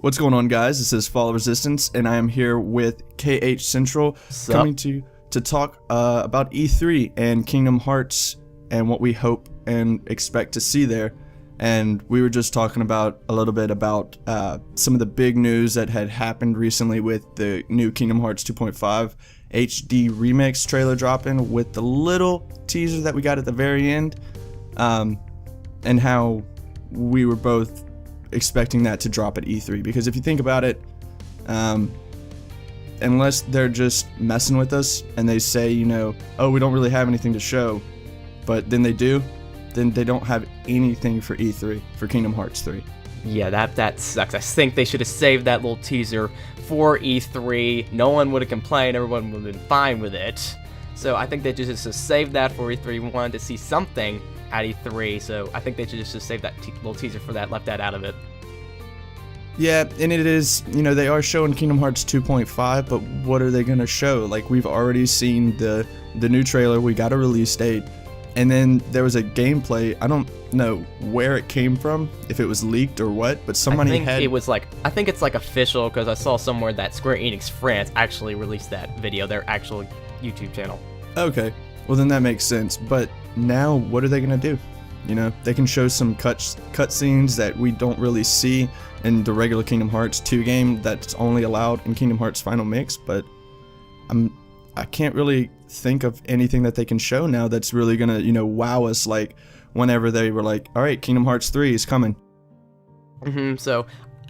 What's going on, guys? This is Fall of Resistance, and I am here with KHCentral, coming to talk about E3 and Kingdom Hearts and what we hope and expect to see there. And we were just talking about a little bit about some of the big news that had happened recently with the new Kingdom Hearts 2.5 HD remix trailer dropping, with the little teaser that we got at the very end, and how we were both expecting that to drop at E3. Because if you think about it, unless they're just messing with us and they say, you know, oh, we don't really have anything to show, but then they do, then they don't have anything for E3 for Kingdom Hearts 3. Yeah, that sucks. I think they should have saved that little teaser for E3. No one would have complained. Everyone would have been fine with it. So I think they just saved that for E3. We wanted to see something at E3, so I think they should just save that little teaser for that, left that out of it. Yeah, and it is, you know, they are showing Kingdom Hearts 2.5, but what are they going to show? Like, we've already seen the new trailer, we got a release date, and then there was a gameplay. I don't know where it came from, if it was leaked or what, but somebody I think it's like official, because I saw somewhere that Square Enix France actually released that video, their actual YouTube channel. Okay, well then that makes sense, but now what are they going to do? You know, they can show some cutscenes that we don't really see in the regular Kingdom Hearts 2 game that's only allowed in Kingdom Hearts Final Mix, but I can't really think of anything that they can show now that's really gonna, you know, wow us, like whenever they were like, all right, Kingdom Hearts 3 is coming. So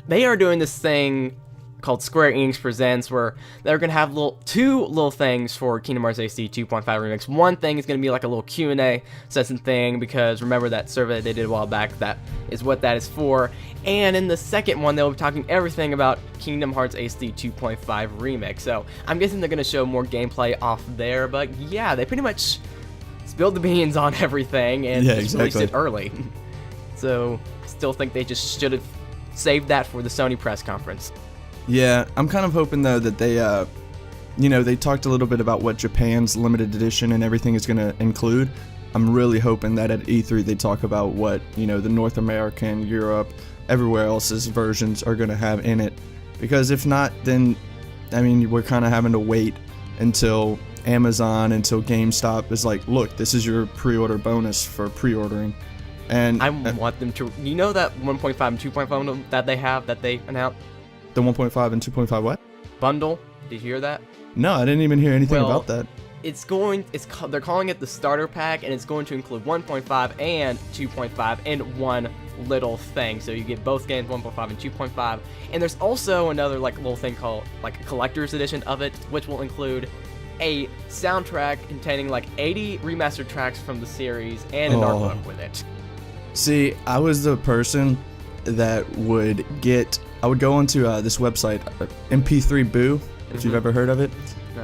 they are doing this thing called Square Enix Presents, where they're gonna have two little things for Kingdom Hearts HD 2.5 Remix. One thing is gonna be like a little Q&A session thing, because remember that survey they did a while back, that is what that is for. And in the second one, they'll be talking everything about Kingdom Hearts HD 2.5 Remix. So I'm guessing they're gonna show more gameplay off there, but yeah, they pretty much spilled the beans on everything and just released it early. So I still think they just should have saved that for the Sony press conference. Yeah, I'm kind of hoping though that they, you know, they talked a little bit about what Japan's limited edition and everything is going to include. I'm really hoping that at E3 they talk about what, you know, the North American, Europe, everywhere else's versions are going to have in it. Because if not, then, I mean, we're kind of having to wait until Amazon, until GameStop is like, look, this is your pre-order bonus for pre-ordering. And I want them to, you know, that 1.5 and 2.5 that they have, that they announced? The 1.5 and 2.5 what? Bundle. Did you hear that? No, I didn't even hear anything about that. They're calling it the starter pack, and it's going to include 1.5 and 2.5 in one little thing. So you get both games, 1.5 and 2.5. And there's also another like little thing called like a collector's edition of it, which will include a soundtrack containing like 80 remastered tracks from the series and an art book with it. See, I was the person that would I would go onto this website, MP3 Boo, if you've ever heard of it,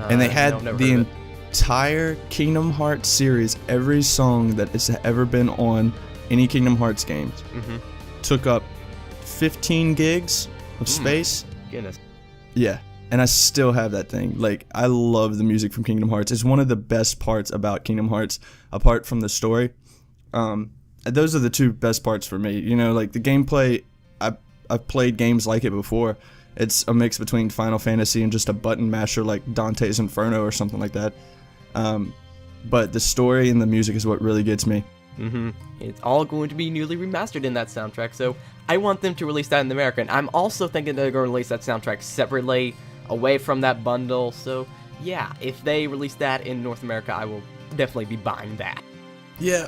and they had the entire Kingdom Hearts series, every song that has ever been on any Kingdom Hearts games, took up 15 gigs of space. Goodness. Yeah, and I still have that thing. Like, I love the music from Kingdom Hearts. It's one of the best parts about Kingdom Hearts, apart from the story. Those are the two best parts for me. You know, like the gameplay, I've played games like it before. It's a mix between Final Fantasy and just a button masher like Dante's Inferno or something like that. But the story and the music is what really gets me. It's all going to be newly remastered in that soundtrack, so I want them to release that in America. And I'm also thinking they're going to release that soundtrack separately, away from that bundle. So yeah, if they release that in North America, I will definitely be buying that. Yeah,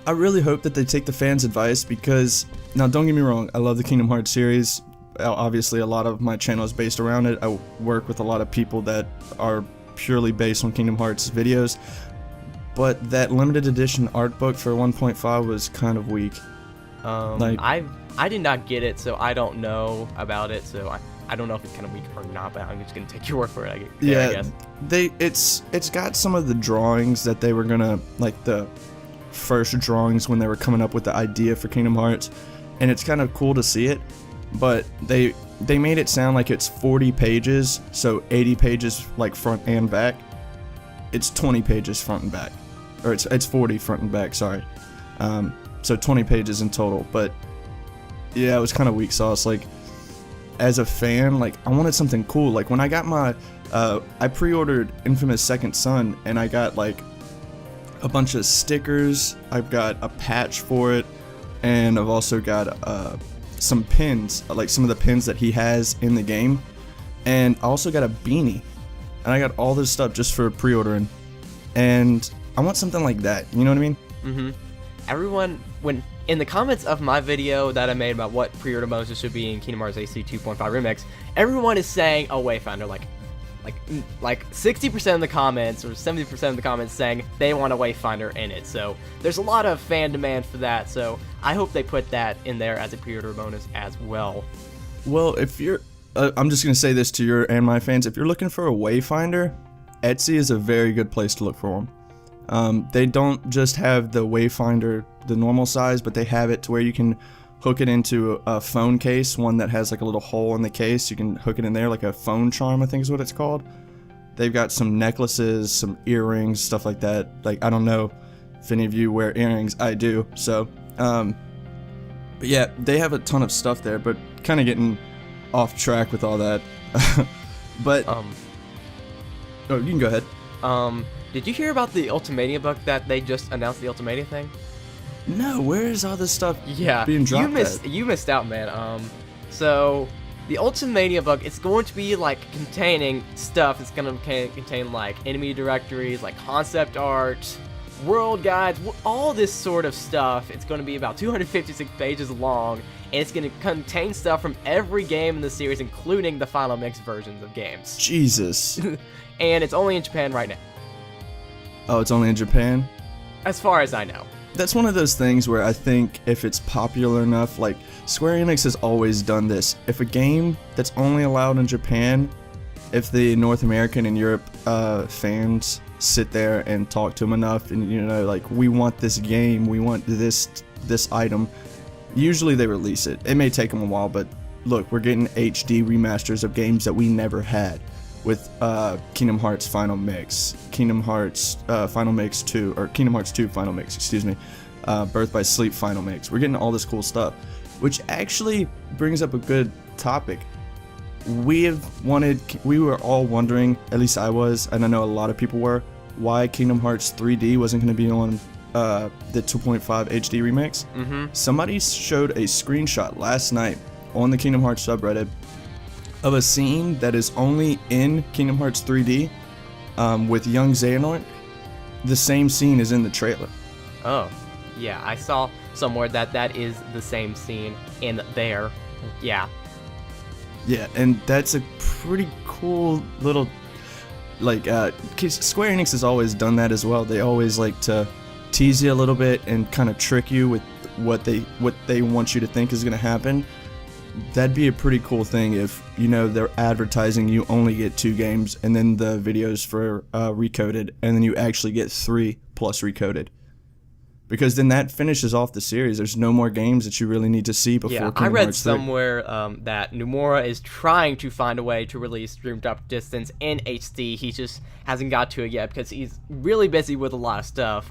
I really hope that they take the fans' advice, because, now don't get me wrong, I love the Kingdom Hearts series. Obviously, a lot of my channel is based around it. I work with a lot of people that are purely based on Kingdom Hearts videos, but that limited edition art book for 1.5 was kind of weak. I did not get it, so I don't know about it, so I don't know if it's kind of weak or not, but I'm just going to take your word for it, I guess. It's got some of the drawings that they were going to, like the first drawings when they were coming up with the idea for Kingdom Hearts, and it's kind of cool to see it, but they made it sound like it's 40 pages, so 80 pages like front and back. It's 20 pages front and back, or it's 40 front and back, sorry. So 20 pages in total, but yeah, it was kind of weak sauce. Like, as a fan, like, I wanted something cool. Like, when I got my, I pre-ordered Infamous Second Son, and I got, like, a bunch of stickers. I've got a patch for it, and I've also got some pins, like some of the pins that he has in the game, and I also got a beanie, and I got all this stuff just for pre-ordering, and I want something like that, you know what I mean? Mm-hmm. Everyone, when in the comments of my video that I made about what pre-order bonuses should be in Kingdom Hearts AC 2.5 Remix, everyone is saying a Wayfinder, like 60% of the comments or 70% of the comments saying they want a Wayfinder in it. So there's a lot of fan demand for that. So I hope they put that in there as a pre-order bonus as well. Well, if you're, I'm just gonna say this to your and my fans: if you're looking for a Wayfinder, Etsy is a very good place to look for them. They don't just have the Wayfinder, the normal size, but they have it to where you can hook it into a phone case, one that has like a little hole in the case. You can hook it in there, like a phone charm, I think is what it's called. They've got some necklaces, some earrings, stuff like that. Like, I don't know if any of you wear earrings. I do. So, but yeah, they have a ton of stuff there, but kind of getting off track with all that. But, oh, you can go ahead. Did you hear about the Ultimania bug that they just announced, the Ultimania thing? No, where is all this stuff yeah, being dropped you missed out, man. So the Ultimania bug, it's going to be like containing stuff. It's going to contain like enemy directories, like concept art, world guides, all this sort of stuff. It's going to be about 256 pages long, and it's going to contain stuff from every game in the series, including the Final Mix versions of games. Jesus. And it's only in Japan right now. Oh, it's only in Japan? As far as I know. That's one of those things where I think if it's popular enough, like Square Enix has always done this. If a game that's only allowed in Japan, if the North American and Europe fans sit there and talk to them enough, and you know, like, we want this game, we want this item, usually they release it. It may take them a while, but look, we're getting HD remasters of games that we never had. With Kingdom Hearts Final Mix, Kingdom Hearts Final Mix 2, or Kingdom Hearts 2 Final Mix, excuse me, Birth by Sleep Final Mix. We're getting all this cool stuff, which actually brings up a good topic. We were all wondering, at least I was, and I know a lot of people were, why Kingdom Hearts 3D wasn't going to be on the 2.5 HD remix. Mm-hmm. Somebody showed a screenshot last night on the Kingdom Hearts subreddit of a scene that is only in Kingdom Hearts 3D with young Xehanort. The same scene is in the trailer. Oh, yeah, I saw somewhere that is the same scene in there. Yeah. Yeah, and that's a pretty cool little, like, 'cause Square Enix has always done that as well. They always like to tease you a little bit and kind of trick you with what they want you to think is going to happen. That'd be a pretty cool thing if, you know, they're advertising you only get 2 games and then the videos for recoded, and then you actually get 3 plus recoded. Because then that finishes off the series. There's no more games that you really need to see before Kingdom I read Hearts 3. somewhere that Nomura is trying to find a way to release Dream Drop Distance in HD. He just hasn't got to it yet because he's really busy with a lot of stuff.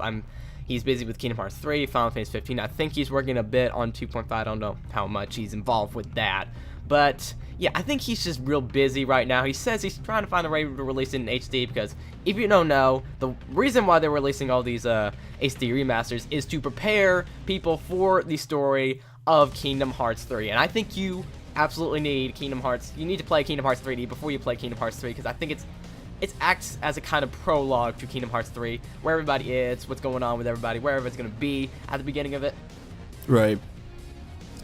He's busy with Kingdom Hearts 3, Final Fantasy 15. I think he's working a bit on 2.5. I don't know how much he's involved with that. But, yeah, I think he's just real busy right now. He says he's trying to find a way to release it in HD because, if you don't know, the reason why they're releasing all these HD remasters is to prepare people for the story of Kingdom Hearts 3. And I think you absolutely need Kingdom Hearts. You need to play Kingdom Hearts 3D before you play Kingdom Hearts 3 because I think it acts as a kind of prologue to Kingdom Hearts 3, where everybody is, what's going on with everybody, wherever it's going to be at the beginning of it. Right.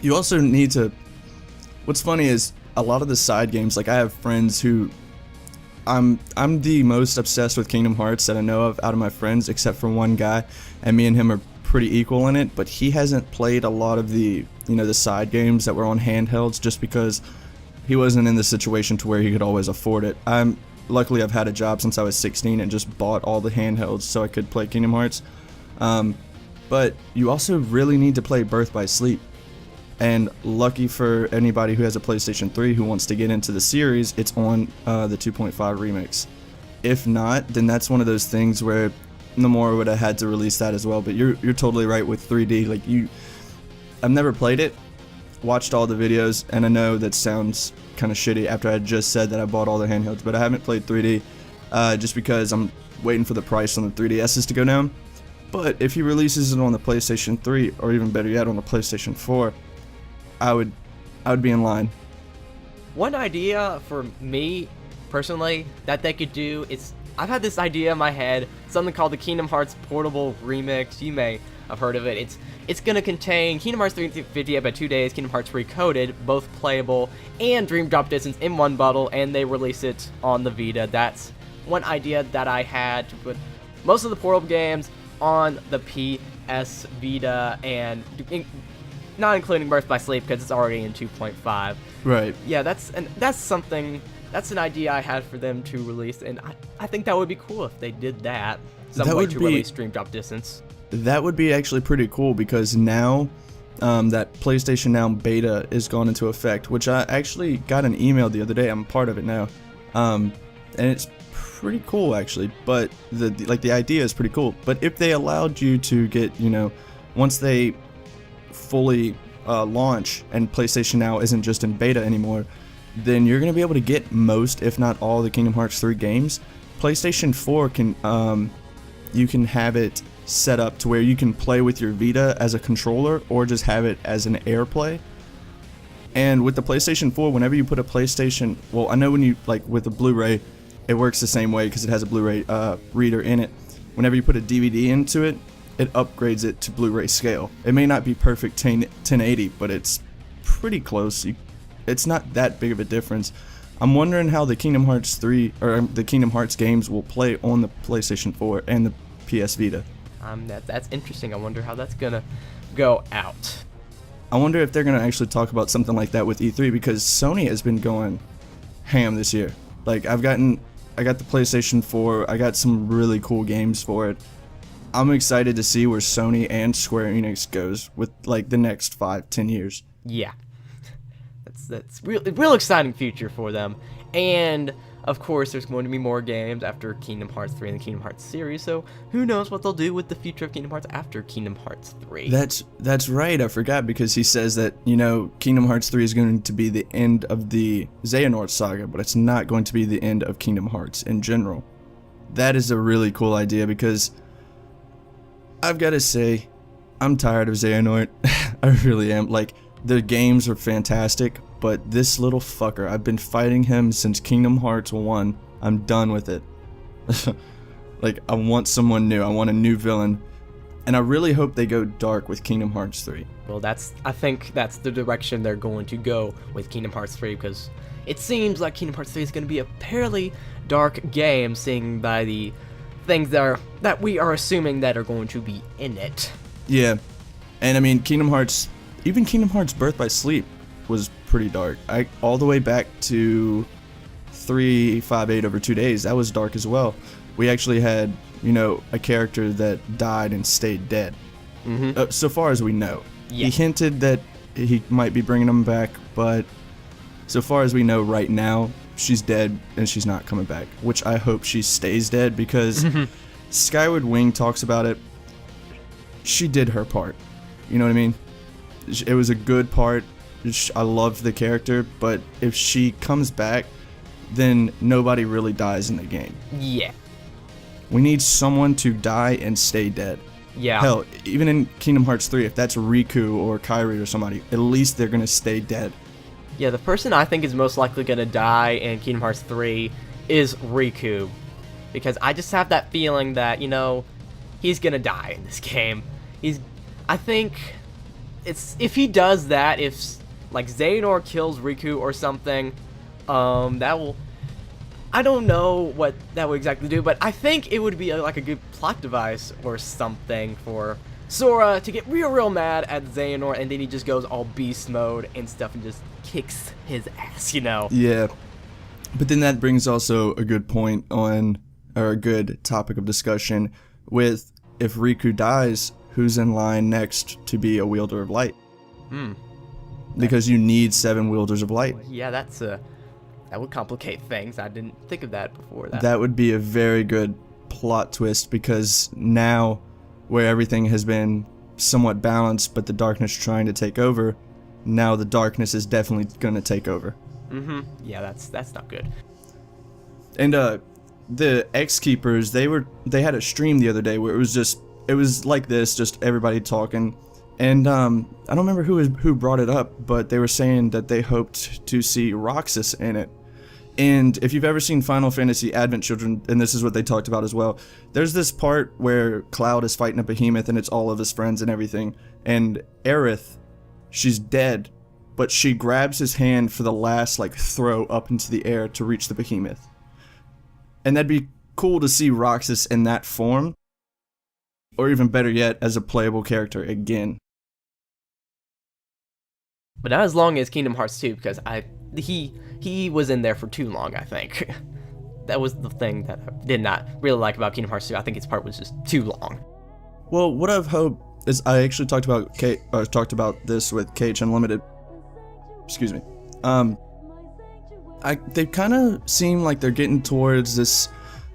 You also need to... What's funny is, a lot of the side games, like, I have friends who... I'm the most obsessed with Kingdom Hearts that I know of out of my friends, except for one guy, and me and him are pretty equal in it, but he hasn't played a lot of the, you know, the side games that were on handhelds just because he wasn't in the situation to where he could always afford it. Luckily, I've had a job since I was 16 and just bought all the handhelds so I could play Kingdom Hearts. But you also really need to play Birth by Sleep. And lucky for anybody who has a PlayStation 3 who wants to get into the series, it's on the 2.5 remix. If not, then that's one of those things where Nomura would have had to release that as well. But you're totally right with 3D. Like, I've never played it. watched all the videos, and I know that sounds kind of shitty after I just said that I bought all the handhelds, but I haven't played 3D just because I'm waiting for the price on the 3DSs to go down. But if he releases it on the PlayStation 3, or even better yet, on the PlayStation 4, I would be in line. One idea for me, personally, that they could do is, I've had this idea in my head, something called the Kingdom Hearts Portable Remix. You may have heard of it. It's going to contain Kingdom Hearts 3 58 by 2 days, Kingdom Hearts Recoded, both playable, and Dream Drop Distance in one bundle, and they release it on the Vita. That's one idea that I had, to put most of the portable games on the PS Vita, and not including Birth by Sleep because it's already in 2.5. Right. Yeah, that's an idea I had for them to release, and I think that would be cool if they did that. Some way to release Dream Drop Distance. That would be actually pretty cool, because now that PlayStation Now beta is gone into effect, which I actually got an email the other day. I'm part of it now, and it's pretty cool actually. But the idea is pretty cool. But if they allowed you to get, once they fully launch and PlayStation Now isn't just in beta anymore, then you're going to be able to get most, if not all, the Kingdom Hearts 3 games. PlayStation 4 can, you can have it set up to where you can play with your Vita as a controller, or just have it as an AirPlay. And with the PlayStation 4, whenever you put a PlayStation, well, I know when you, like with a Blu-ray, it works the same way because it has a Blu-ray reader in it. Whenever you put a DVD into it, it upgrades it to Blu-ray scale. It may not be perfect 1080, but it's pretty close. It's not that big of a difference. I'm wondering how the Kingdom Hearts 3 or the Kingdom Hearts games will play on the PlayStation 4 and the PS Vita. That's interesting. I wonder how that's gonna go out. I wonder if they're gonna actually talk about something like that with E3, because Sony has been going ham this year. Like I got the PlayStation 4. I got some really cool games for it. I'm excited to see where Sony and Square Enix goes with like the next 5-10 years. Yeah. That's real exciting future for them. And of course, there's going to be more games after Kingdom Hearts 3 and the Kingdom Hearts series, so who knows what they'll do with the future of Kingdom Hearts after Kingdom Hearts 3. That's right, I forgot, because he says that, Kingdom Hearts 3 is going to be the end of the Xehanort saga, but it's not going to be the end of Kingdom Hearts in general. That is a really cool idea, because I've got to say, I'm tired of Xehanort. I really am. Like, the games are fantastic, but this little fucker, I've been fighting him since Kingdom Hearts 1. I'm done with it. Like, I want someone new. I want a new villain. And I really hope they go dark with Kingdom Hearts 3. Well, I think that's the direction they're going to go with Kingdom Hearts 3, because it seems like Kingdom Hearts 3 is going to be a fairly dark game, seeing by the things that we are assuming that are going to be in it. Yeah. And I mean, even Kingdom Hearts Birth by Sleep was pretty dark. All the way back to 358 over 2 days, that was dark as well. We actually had, a character that died and stayed dead. Mm-hmm. So far as we know. Yeah. He hinted that he might be bringing him back, but so far as we know right now, she's dead and she's not coming back, which I hope she stays dead, because Skyward Wing talks about it. She did her part. You know what I mean? It was a good part. I loved the character, but if she comes back, then nobody really dies in the game. Yeah. We need someone to die and stay dead. Yeah. Hell, even in Kingdom Hearts 3, if that's Riku or Kairi or somebody, at least they're going to stay dead. Yeah, the person I think is most likely going to die in Kingdom Hearts 3 is Riku. Because I just have that feeling that, he's going to die in this game. I think if he does that, if like Xehanort kills Riku or something, that will, I don't know what that would exactly do, but I think it would be a good plot device or something for Sora to get real mad at Xehanort, and then he just goes all beast mode and stuff and just kicks his ass, Yeah. But then that brings also a good point on, or a good topic of discussion with, if Riku dies, who's in line next to be a wielder of light? Because you need 7 wielders of light. Yeah, that would complicate things. I didn't think of that before. That would be a very good plot twist, because now, where everything has been somewhat balanced, but the darkness trying to take over, now the darkness is definitely gonna take over. Yeah, that's not good. And the X Keepers, they had a stream the other day where it was like this, just everybody talking. And I don't remember who brought it up, but they were saying that they hoped to see Roxas in it. And if you've ever seen Final Fantasy Advent Children, and this is what they talked about as well, there's this part where Cloud is fighting a behemoth and it's all of his friends and everything. And Aerith, she's dead, but she grabs his hand for the last throw up into the air to reach the behemoth. And that'd be cool to see Roxas in that form, or even better yet, as a playable character again. But not as long as Kingdom Hearts 2, because he was in there for too long, I think. That was the thing that I did not really like about Kingdom Hearts 2. I think its part was just too long. Well, what I've hoped is, I actually talked about this with KH Unlimited. Excuse me. They kind of seem like they're getting towards this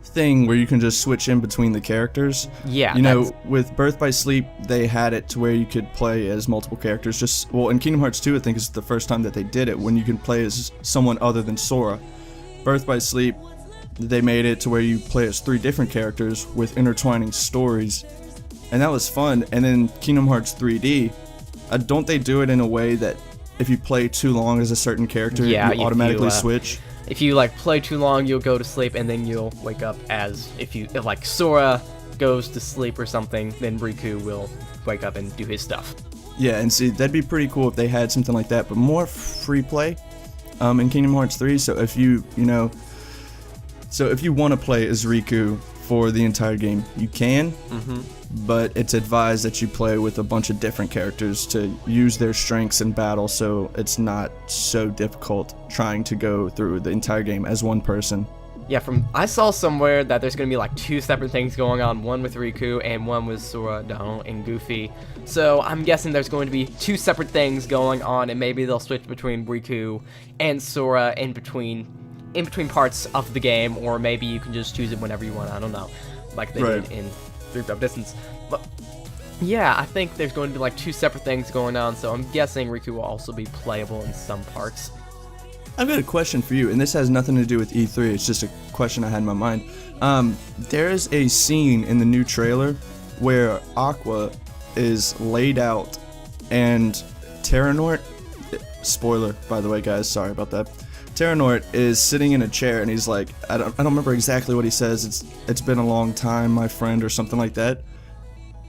thing where you can just switch in between the characters. Yeah. You know, with Birth by Sleep, they had it to where you could play as multiple characters. In Kingdom Hearts 2, I think it's the first time that they did it, when you can play as someone other than Sora. Birth by Sleep, they made it to where you play as 3 different characters with intertwining stories. And that was fun. And then Kingdom Hearts 3D, don't they do it in a way that if you play too long as a certain character, you automatically switch? If you play too long, you'll go to sleep, and then you'll wake up as if Sora goes to sleep or something, then Riku will wake up and do his stuff. Yeah, and see, that'd be pretty cool if they had something like that, but more free play in Kingdom Hearts 3. So if you want to play as Riku for the entire game, you can. But it's advised that you play with a bunch of different characters to use their strengths in battle, so it's not so difficult trying to go through the entire game as one person. Yeah, I saw somewhere that there's going to be 2 separate things going on, one with Riku and one with Sora, Donald, and Goofy. So I'm guessing there's going to be 2 separate things going on, and maybe they'll switch between Riku and Sora in between parts of the game, or maybe you can just choose it whenever you want. I don't know, like they did in Dream Drop Distance. But yeah, I think there's going to be 2 separate things going on, so I'm guessing Riku will also be playable in some parts. I've got a question for you, and this has nothing to do with E3, it's just a question I had in my mind. There is a scene in the new trailer where Aqua is laid out, and Terranort, spoiler by the way guys, sorry about that, Terranort is sitting in a chair, and he's like, I don't remember exactly what he says, it's been a long time, my friend, or something like that.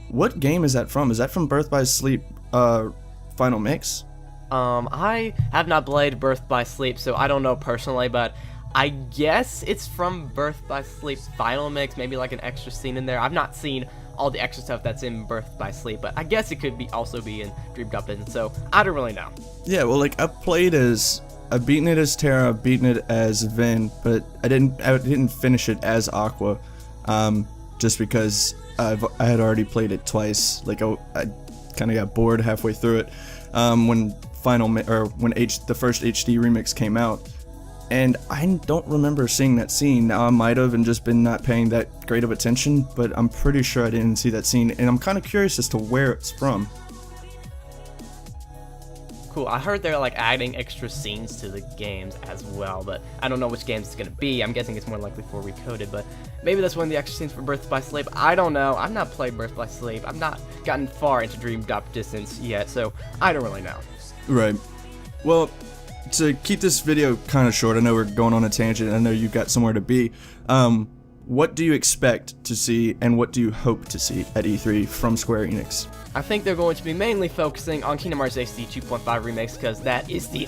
What game is that from? Is that from Birth by Sleep Final Mix? I have not played Birth by Sleep, so I don't know personally, but I guess it's from Birth by Sleep Final Mix, maybe an extra scene in there. I've not seen all the extra stuff that's in Birth by Sleep, but I guess it could also be in Dream Drop Distance, so I don't really know. Yeah, well, I've beaten it as Terra, I've beaten it as Vin, but I didn't finish it as Aqua, just because I had already played it twice. I kind of got bored halfway through it when the first HD remix came out, and I don't remember seeing that scene. Now I might have and just been not paying that great of attention, but I'm pretty sure I didn't see that scene, and I'm kind of curious as to where it's from. Cool. I heard they're adding extra scenes to the games as well, but I don't know which games it's gonna be. I'm guessing it's more likely for Recoded, but maybe that's one of the extra scenes for Birth by Sleep. I don't know. I've not played Birth by Sleep. I've not gotten far into Dream Drop Distance yet, so I don't really know. Right. Well, to keep this video kind of short, I know we're going on a tangent, I know you've got somewhere to be. What do you expect to see, and what do you hope to see at E3 from Square Enix? I think they're going to be mainly focusing on Kingdom Hearts HD 2.5 Remix, because that is the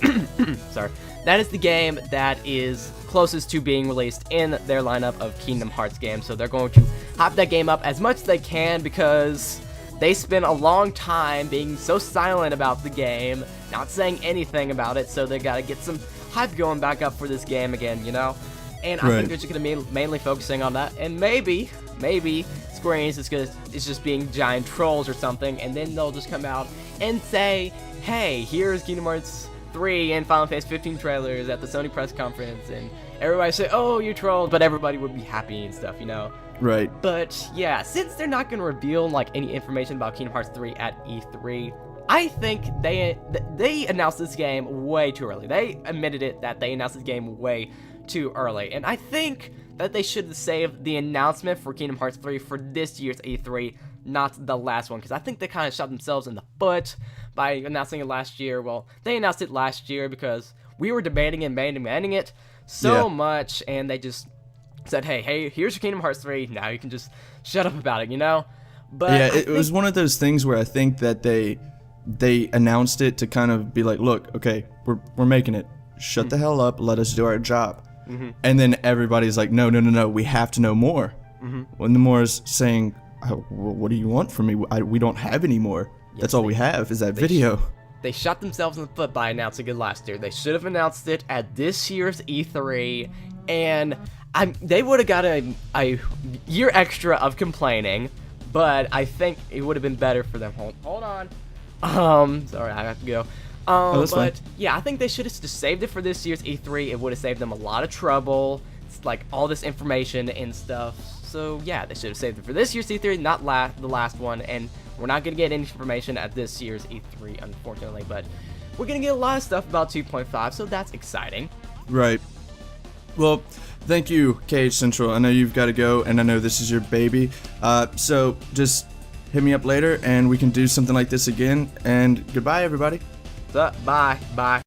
that is the game that is closest to being released in their lineup of Kingdom Hearts games. So they're going to hype that game up as much as they can, because they spent a long time being so silent about the game, not saying anything about it, so they gotta get some hype going back up for this game again, you know? And I think they're just going to be mainly focusing on that, and maybe Square Enix is just being giant trolls or something, and then they'll just come out and say, hey, here's Kingdom Hearts 3 and Final Fantasy 15 trailers at the Sony press conference, and everybody say, oh, you trolled, but everybody would be happy and stuff, you know? Right. But yeah, since they're not going to reveal any information about Kingdom Hearts 3 at E3, I think they announced this game way too early. They admitted it that they announced this game way too early, and I think that they should have saved the announcement for Kingdom Hearts 3 for this year's E3, not the last one, because I think they kind of shot themselves in the foot by announcing it last year. Well, they announced it last year because we were debating and demanding it so much, and they just said, hey, here's your Kingdom Hearts 3, now you can just shut up about it, you know? But yeah, it was one of those things where I think that they announced it to kind of be like, look, okay, we're making it. Shut the hell up, let us do our job. And then everybody's like, no, we have to know more. When the more is saying, well, what do you want from me? We don't have any more. Yes, that's all we have is that video. They shot themselves in the foot by announcing it last year. They should have announced it at this year's E3, and they would have got a year extra of complaining, but I think it would have been better for them. Hold on. Sorry, I have to go. But fine. yeah, I think they should have just saved it for this year's E3. It would have saved them a lot of trouble. It's like all this information and stuff. So yeah, they should have saved it for this year's E3, not the last one. And we're not gonna get any information at this year's E3, unfortunately. But we're gonna get a lot of stuff about 2.5, so that's exciting. Right. Well, thank you, KHCentral. I know you've got to go, and I know this is your baby. So just hit me up later, and we can do something like this again. And goodbye, everybody. Bye.